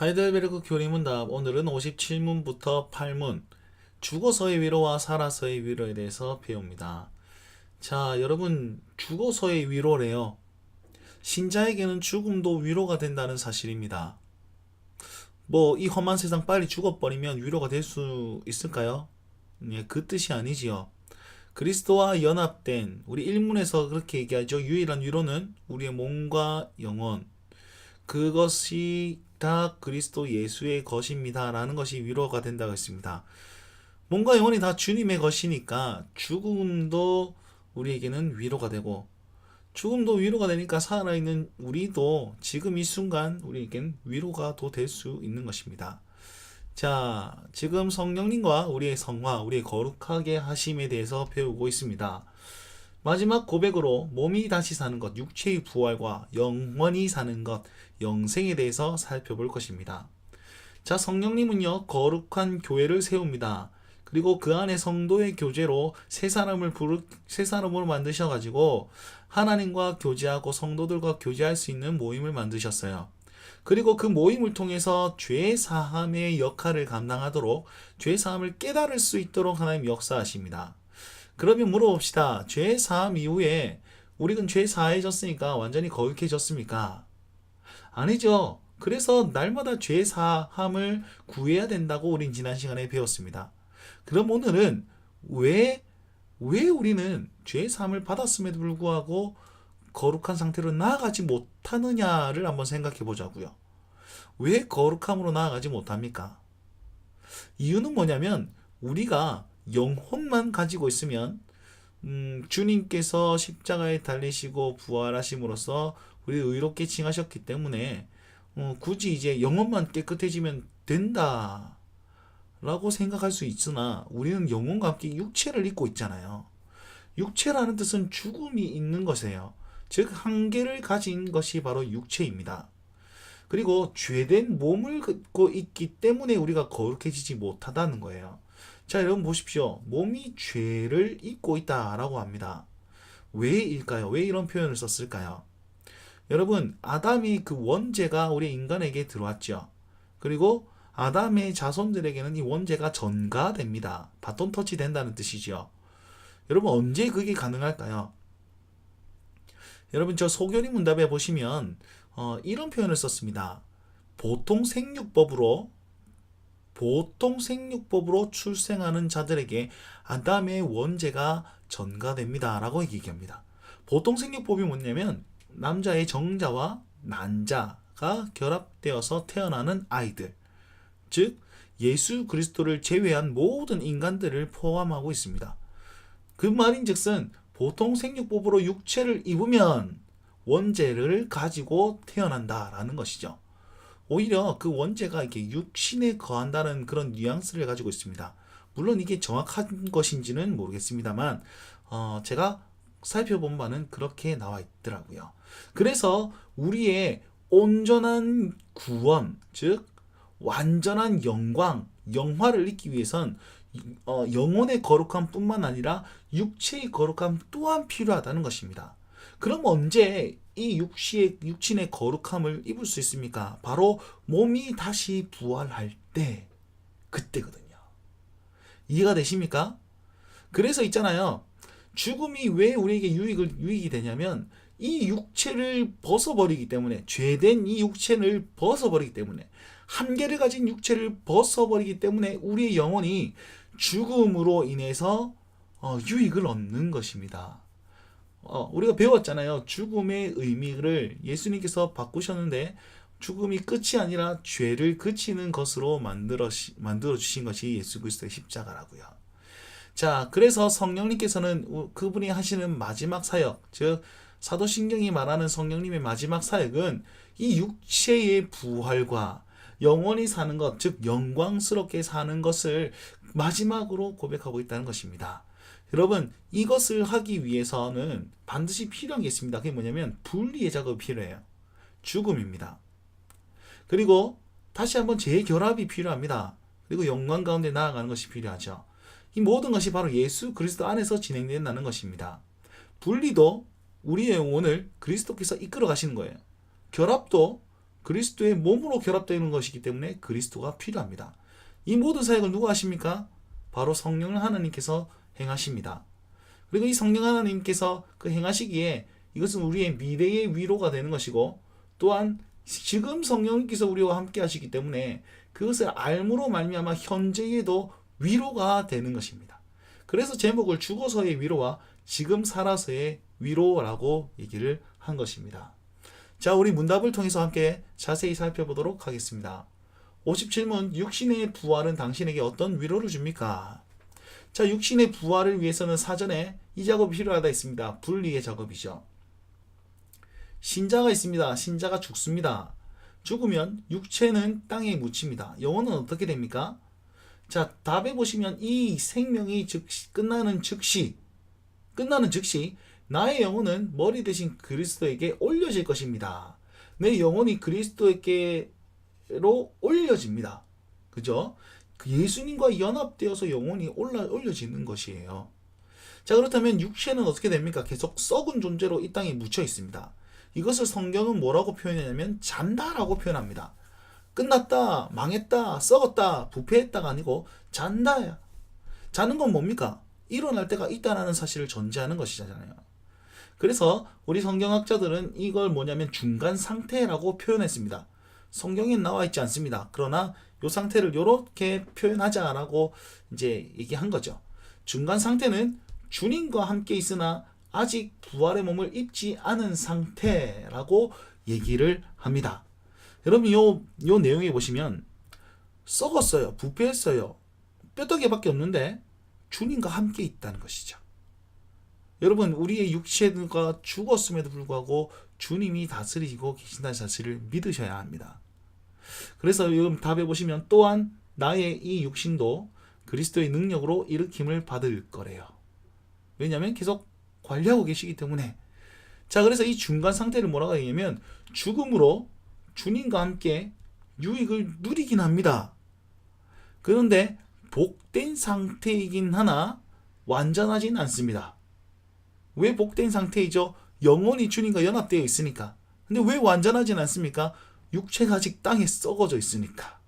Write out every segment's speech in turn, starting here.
하이델베르크 교리문답 오늘은 57문부터 8문 죽어서의 위로와 살아서의 위로에 대해서 배웁니다. 자, 여러분 죽어서의 위로래요. 신자에게는 죽음도 위로가 된다는 사실입니다. 이 험한 세상 빨리 죽어버리면 위로가 될 수 있을까요? 예, 그 뜻이 아니지요. 그리스도와 연합된 우리 일문에서 그렇게 얘기하죠. 유일한 위로는 우리의 몸과 영혼, 그것이 다 그리스도 예수의 것입니다 라는 것이 위로가 된다고 했습니다. 몸과 영혼이 다 주님의 것이니까 죽음도 우리에게는 위로가 되고, 죽음도 위로가 되니까 살아있는 우리도 지금 이 순간 우리에겐 위로가 더 될 수 있는 것입니다. 자, 지금 성령님과 우리의 성화, 우리의 거룩하게 하심에 대해서 배우고 있습니다. 마지막 고백으로 몸이 다시 사는 것, 육체의 부활과 영원히 사는 것, 영생에 대해서 살펴볼 것입니다. 자, 성령님은요, 거룩한 교회를 세웁니다. 그리고 그 안에 성도의 교제로 새 사람으로 만드셔가지고 하나님과 교제하고 성도들과 교제할 수 있는 모임을 만드셨어요. 그리고 그 모임을 통해서 죄 사함의 역할을 감당하도록 죄 사함을 깨달을 수 있도록 하나님 역사하십니다. 그러면 물어봅시다. 죄 사함 이후에 우리는 죄 사해졌으니까 완전히 거룩해졌습니까? 아니죠. 그래서 날마다 죄 사함을 구해야 된다고 우린 지난 시간에 배웠습니다. 그럼 오늘은 왜 우리는 죄 사함을 받았음에도 불구하고 거룩한 상태로 나아가지 못하느냐를 한번 생각해 보자고요. 왜 거룩함으로 나아가지 못합니까? 이유는 뭐냐면 우리가 영혼만 가지고 있으면 주님께서 십자가에 달리시고 부활하심으로써 우리 의롭게 칭하셨기 때문에 굳이 이제 영혼만 깨끗해지면 된다 라고 생각할 수 있으나 우리는 영혼과 함께 육체를 입고 있잖아요. 육체라는 뜻은 죽음이 있는 것이에요. 즉 한계를 가진 것이 바로 육체입니다. 그리고 죄된 몸을 갖고 있기 때문에 우리가 거룩해지지 못하다는 거예요. 자, 여러분 보십시오. 몸이 죄를 입고 있다라고 합니다. 왜일까요? 왜 이런 표현을 썼을까요? 여러분, 아담이 그 원죄가 우리 인간에게 들어왔죠. 그리고 아담의 자손들에게는 이 원죄가 전가됩니다. 바톤 터치 된다는 뜻이죠. 여러분, 언제 그게 가능할까요? 여러분, 저 소견이 문답에 보시면 이런 표현을 썼습니다. 보통 생육법으로 출생하는 자들에게 아담의 원죄가 전가됩니다 라고 얘기합니다. 보통 생육법이 뭐냐면 남자의 정자와 난자가 결합되어서 태어나는 아이들, 즉 예수 그리스도를 제외한 모든 인간들을 포함하고 있습니다. 그 말인즉슨 보통 생육법으로 육체를 입으면 원죄를 가지고 태어난다라는 것이죠. 오히려 그 원죄가 이렇게 육신에 거한다는 그런 뉘앙스를 가지고 있습니다. 물론 이게 정확한 것인지는 모르겠습니다만 제가 살펴본 바는 그렇게 나와 있더라고요. 그래서 우리의 온전한 구원, 즉 완전한 영광, 영화를 잊기 위해선 영혼의 거룩함 뿐만 아니라 육체의 거룩함 또한 필요하다는 것입니다. 그럼 언제 이 육신의 거룩함을 입을 수 있습니까? 바로 몸이 다시 부활할 때, 그때거든요. 이해가 되십니까? 그래서 있잖아요. 죽음이 왜 우리에게 유익이 되냐면 이 육체를 벗어버리기 때문에, 죄된 이 육체를 벗어버리기 때문에, 한계를 가진 육체를 벗어버리기 때문에 우리의 영혼이 죽음으로 인해서 유익을 얻는 것입니다. 우리가 배웠잖아요. 죽음의 의미를 예수님께서 바꾸셨는데 죽음이 끝이 아니라 죄를 그치는 것으로 만들어 주신 것이 예수 그리스도의 십자가라고요. 자, 그래서 성령님께서는 그분이 하시는 마지막 사역, 즉 사도신경이 말하는 성령님의 마지막 사역은 이 육체의 부활과 영원히 사는 것, 즉 영광스럽게 사는 것을 마지막으로 고백하고 있다는 것입니다. 여러분, 이것을 하기 위해서는 반드시 필요한 게 있습니다. 그게 뭐냐면 분리의 작업이 필요해요. 죽음입니다. 그리고 다시 한번 재결합이 필요합니다. 그리고 영광 가운데 나아가는 것이 필요하죠. 이 모든 것이 바로 예수 그리스도 안에서 진행된다는 것입니다. 분리도 우리의 영혼을 그리스도께서 이끌어 가시는 거예요. 결합도 그리스도의 몸으로 결합되는 것이기 때문에 그리스도가 필요합니다. 이 모든 사역을 누가 하십니까? 바로 성령 하나님께서 행하십니다. 그리고 이 성령 하나님께서 그 행하시기에 이것은 우리의 미래의 위로가 되는 것이고, 또한 지금 성령님께서 우리와 함께 하시기 때문에 그것을 알므로 말미암아 현재에도 위로가 되는 것입니다. 그래서 제목을 죽어서의 위로와 지금 살아서의 위로라고 얘기를 한 것입니다. 자, 우리 문답을 통해서 함께 자세히 살펴보도록 하겠습니다. 57문, 육신의 부활은 당신에게 어떤 위로를 줍니까? 자, 육신의 부활을 위해서는 사전에 이 작업이 필요하다 했습니다. 분리의 작업이죠. 신자가 있습니다. 신자가 죽습니다. 죽으면 육체는 땅에 묻힙니다. 영혼은 어떻게 됩니까? 자, 답에 보시면 이 생명이 끝나는 즉시 나의 영혼은 머리 대신 그리스도에게 올려질 것입니다. 내 영혼이 그리스도에게로 올려집니다. 그죠? 예수님과 연합되어서 영혼이 올려지는 것이에요. 자, 그렇다면 육체는 어떻게 됩니까? 계속 썩은 존재로 이 땅에 묻혀 있습니다. 이것을 성경은 뭐라고 표현하냐면 잔다라고 표현합니다. 끝났다, 망했다, 썩었다, 부패했다가 아니고 잔다야. 자는 건 뭡니까? 일어날 때가 있다는 사실을 전제하는 것이잖아요. 그래서 우리 성경학자들은 이걸 뭐냐면 중간 상태라고 표현했습니다. 성경엔 나와 있지 않습니다. 그러나 이 상태를 이렇게 표현하자라고 이제 얘기한 거죠. 중간 상태는 주님과 함께 있으나 아직 부활의 몸을 입지 않은 상태라고 얘기를 합니다. 여러분 요 내용에 보시면 썩었어요. 부패했어요. 뼈다귀밖에 없는데 주님과 함께 있다는 것이죠. 여러분 우리의 육체가 죽었음에도 불구하고 주님이 다스리고 계신다는 사실을 믿으셔야 합니다. 그래서 여러분 답에 보시면 또한 나의 이 육신도 그리스도의 능력으로 일으킴을 받을 거래요. 왜냐하면 계속 관리하고 계시기 때문에. 자, 그래서 이 중간 상태를 뭐라고 하냐면 죽음으로 주님과 함께 유익을 누리긴 합니다. 그런데 복된 상태이긴 하나 완전하진 않습니다. 왜 복된 상태이죠? 영혼이 주님과 연합되어 있으니까. 근데 왜 완전하진 않습니까? 육체가 아직 땅에 썩어져 있으니까.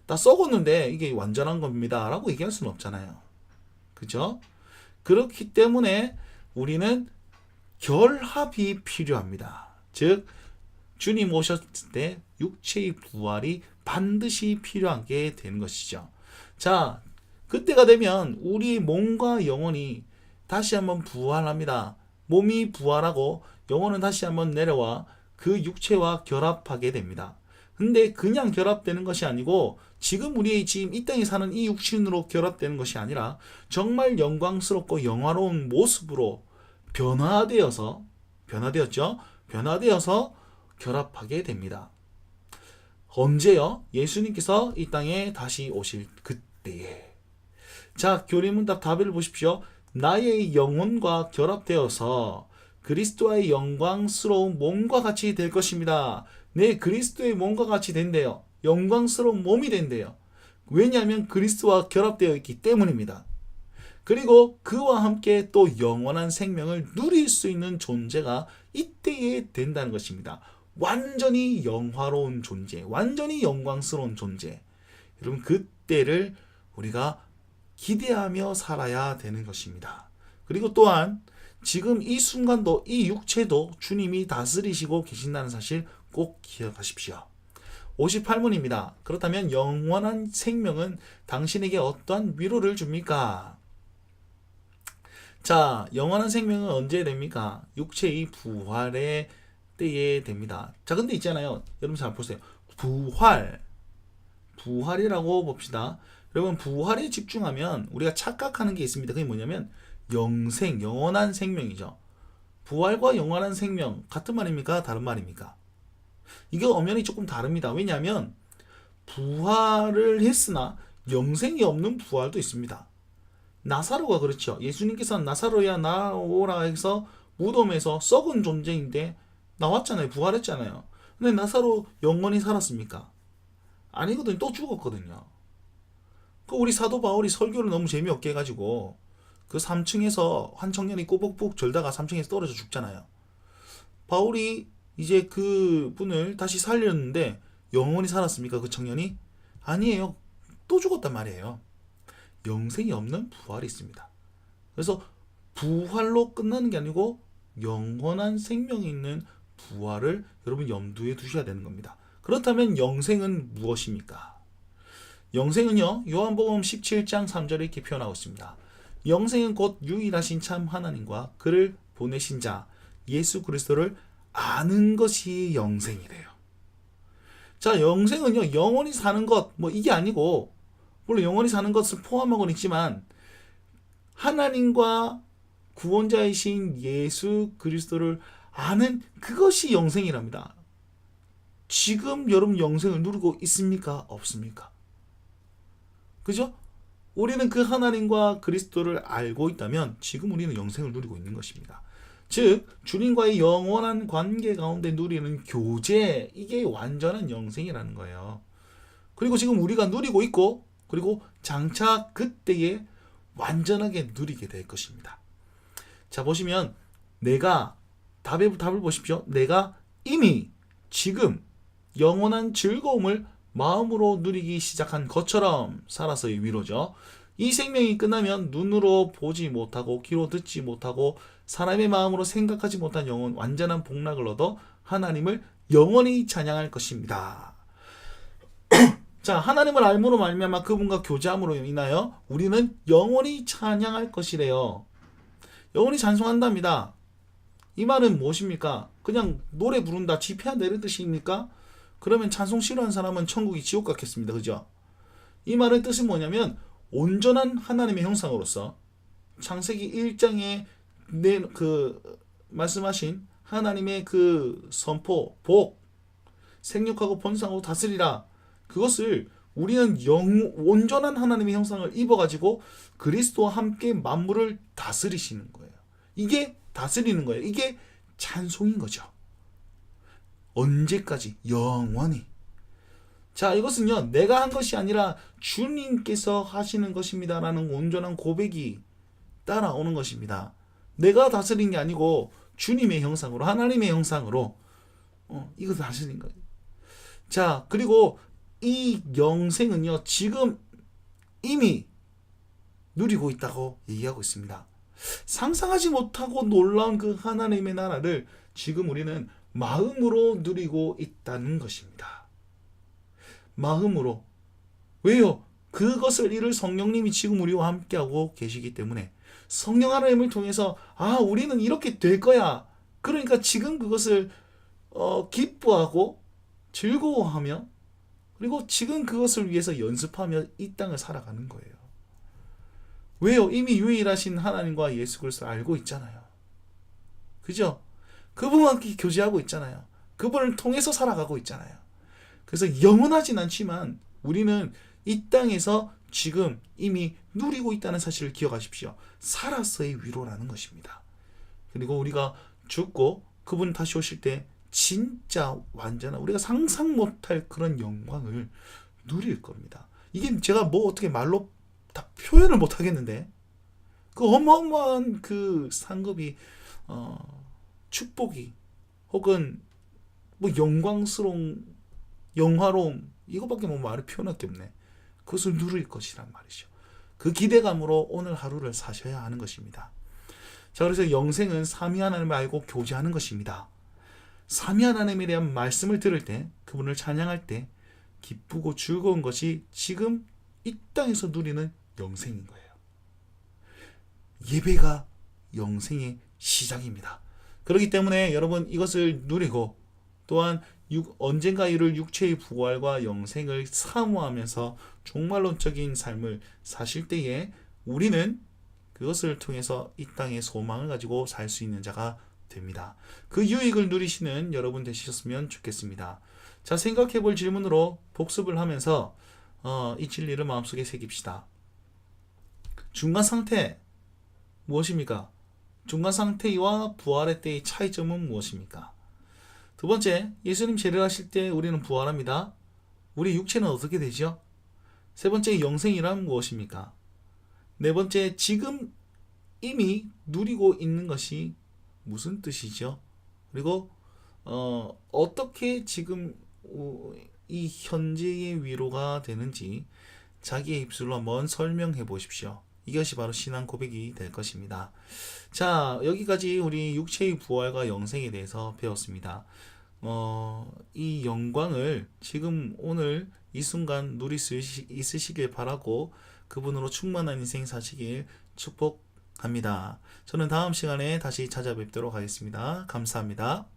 다 썩었는데 이게 완전한 겁니다 라고 얘기할 수는 없잖아요. 그죠? 그렇기 때문에 우리는 결합이 필요합니다. 즉 주님 오셨을 때 육체의 부활이 반드시 필요한 게 되는 것이죠. 자, 그때가 되면 우리 몸과 영혼이 다시 한번 부활합니다. 몸이 부활하고 영혼은 다시 한번 내려와 그 육체와 결합하게 됩니다. 근데 그냥 결합되는 것이 아니고 지금 우리의 지금 이 땅에 사는 이 육신으로 결합되는 것이 아니라 정말 영광스럽고 영화로운 모습으로 변화되어서 결합하게 됩니다. 언제요? 예수님께서 이 땅에 다시 오실 그때에. 자, 교리문답 답을 보십시오. 나의 영혼과 결합되어서 그리스도의 영광스러운 몸과 같이 될 것입니다. 네, 그리스도의 몸과 같이 된대요. 영광스러운 몸이 된대요. 왜냐하면 그리스도와 결합되어 있기 때문입니다. 그리고 그와 함께 또 영원한 생명을 누릴 수 있는 존재가 이때에 된다는 것입니다. 완전히 영화로운 존재, 완전히 영광스러운 존재. 여러분 그때를 우리가 기대하며 살아야 되는 것입니다. 그리고 또한 지금 이 순간도 이 육체도 주님이 다스리시고 계신다는 사실 꼭 기억하십시오. 58문입니다. 그렇다면 영원한 생명은 당신에게 어떠한 위로를 줍니까? 자, 영원한 생명은 언제 됩니까? 육체의 부활의 때에 됩니다. 자, 근데 있잖아요. 여러분 잘 보세요. 부활이라고 봅시다. 여러분 부활에 집중하면 우리가 착각하는 게 있습니다. 그게 뭐냐면 영원한 생명이죠. 부활과 영원한 생명 같은 말입니까? 다른 말입니까? 이게 엄연히 조금 다릅니다. 왜냐하면 부활을 했으나 영생이 없는 부활도 있습니다. 나사로가 그렇죠. 예수님께서는 나사로야 나오라 해서 무덤에서 썩은 존재인데 나왔잖아요. 부활했잖아요. 근데 나사로 영원히 살았습니까? 아니거든요. 또 죽었거든요. 그 우리 사도 바울이 설교를 너무 재미없게 해가지고 그 3층에서 한 청년이 꼬북북 절다가 3층에서 떨어져 죽잖아요. 바울이 이제 그 분을 다시 살렸는데 영원히 살았습니까? 그 청년이? 아니에요. 또 죽었단 말이에요. 영생이 없는 부활이 있습니다. 그래서 부활로 끝나는 게 아니고 영원한 생명이 있는 부활을 여러분 염두에 두셔야 되는 겁니다. 그렇다면 영생은 무엇입니까? 영생은요, 요한복음 17장 3절에 이렇게 표현하고 있습니다. 영생은 곧 유일하신 참 하나님과 그를 보내신 자 예수 그리스도를 아는 것이 영생이래요. 자, 영생은요, 영원히 사는 것, 뭐 이게 아니고, 물론 영원히 사는 것을 포함하고는 있지만, 하나님과 구원자이신 예수 그리스도를 아는 그것이 영생이랍니다. 지금 여러분 영생을 누리고 있습니까? 없습니까? 그죠? 우리는 그 하나님과 그리스도를 알고 있다면 지금 우리는 영생을 누리고 있는 것입니다. 즉 주님과의 영원한 관계 가운데 누리는 교제, 이게 완전한 영생이라는 거예요. 그리고 지금 우리가 누리고 있고 그리고 장차 그때에 완전하게 누리게 될 것입니다. 자, 보시면 내가 답을 보십시오. 내가 이미 지금 영원한 즐거움을 마음으로 누리기 시작한 것처럼 살아서의 위로죠. 이 생명이 끝나면 눈으로 보지 못하고 귀로 듣지 못하고 사람의 마음으로 생각하지 못한 영혼 완전한 복락을 얻어 하나님을 영원히 찬양할 것입니다. 자, 하나님을 알므로 말미암아 그분과 교제함으로 인하여 우리는 영원히 찬양할 것이래요. 영원히 찬송한답니다. 이 말은 무엇입니까? 그냥 노래 부른다, 지폐한다 이런 뜻입니까? 그러면 찬송 싫어하는 사람은 천국이 지옥 같겠습니다. 그죠? 이 말의 뜻은 뭐냐면 온전한 하나님의 형상으로서 창세기 1장에 말씀하신 하나님의 그 선포, 복, 생육하고 번성하고 다스리라. 그것을 우리는 온전한 하나님의 형상을 입어가지고 그리스도와 함께 만물을 다스리시는 거예요. 이게 다스리는 거예요. 이게 찬송인 거죠. 언제까지? 영원히. 자, 이것은요, 내가 한 것이 아니라 주님께서 하시는 것입니다. 라는 온전한 고백이 따라오는 것입니다. 내가 다스린 게 아니고 주님의 형상으로, 하나님의 형상으로 이거 다스린 거예요. 자, 그리고 이 영생은요, 지금 이미 누리고 있다고 얘기하고 있습니다. 상상하지 못하고 놀라운 그 하나님의 나라를 지금 우리는 마음으로 누리고 있다는 것입니다. 마음으로. 왜요? 그것을 이룰 성령님이 지금 우리와 함께하고 계시기 때문에 성령 하나님을 통해서 우리는 이렇게 될 거야. 그러니까 지금 그것을 기뻐하고 즐거워하며 그리고 지금 그것을 위해서 연습하며 이 땅을 살아가는 거예요. 왜요? 이미 유일하신 하나님과 예수 그리스도를 알고 있잖아요. 그죠? 그분과 함께 교제하고 있잖아요. 그분을 통해서 살아가고 있잖아요. 그래서 영원하진 않지만 우리는 이 땅에서 지금 이미 누리고 있다는 사실을 기억하십시오. 살아서의 위로라는 것입니다. 그리고 우리가 죽고 그분 다시 오실 때 진짜 완전한 우리가 상상 못할 그런 영광을 누릴 겁니다. 이게 제가 뭐 어떻게 말로 다 표현을 못 하겠는데 그 어마어마한 그 상급이 축복이 혹은 뭐 영광스러운 영화로움 이거밖에 뭐 말을 표현할 게 없네. 그것을 누릴 것이란 말이죠. 그 기대감으로 오늘 하루를 사셔야 하는 것입니다. 자, 그래서 영생은 삼위 하나님을 알고 교제하는 것입니다. 삼위 하나님에 대한 말씀을 들을 때 그분을 찬양할 때 기쁘고 즐거운 것이 지금 이 땅에서 누리는 영생인 거예요. 예배가 영생의 시작입니다. 그렇기 때문에 여러분 이것을 누리고 또한 언젠가 이룰 육체의 부활과 영생을 사모하면서 종말론적인 삶을 사실 때에 우리는 그것을 통해서 이 땅에 소망을 가지고 살 수 있는 자가 됩니다. 그 유익을 누리시는 여러분 되셨으면 좋겠습니다. 자, 생각해 볼 질문으로 복습을 하면서 이 진리를 마음속에 새깁시다. 중간 상태 무엇입니까? 중간 상태와 부활의 때의 차이점은 무엇입니까? 두 번째, 예수님 재림하실 때 우리는 부활합니다. 우리 육체는 어떻게 되죠? 세 번째, 영생이란 무엇입니까? 네 번째, 지금 이미 누리고 있는 것이 무슨 뜻이죠? 그리고 어떻게 지금 이 현재의 위로가 되는지 자기의 입술로 한번 설명해 보십시오. 이것이 바로 신앙 고백이 될 것입니다. 자, 여기까지 우리 육체의 부활과 영생에 대해서 배웠습니다. 이 영광을 지금 오늘 이 순간 누릴 수 있으시길 바라고 그분으로 충만한 인생 사시길 축복합니다. 저는 다음 시간에 다시 찾아뵙도록 하겠습니다. 감사합니다.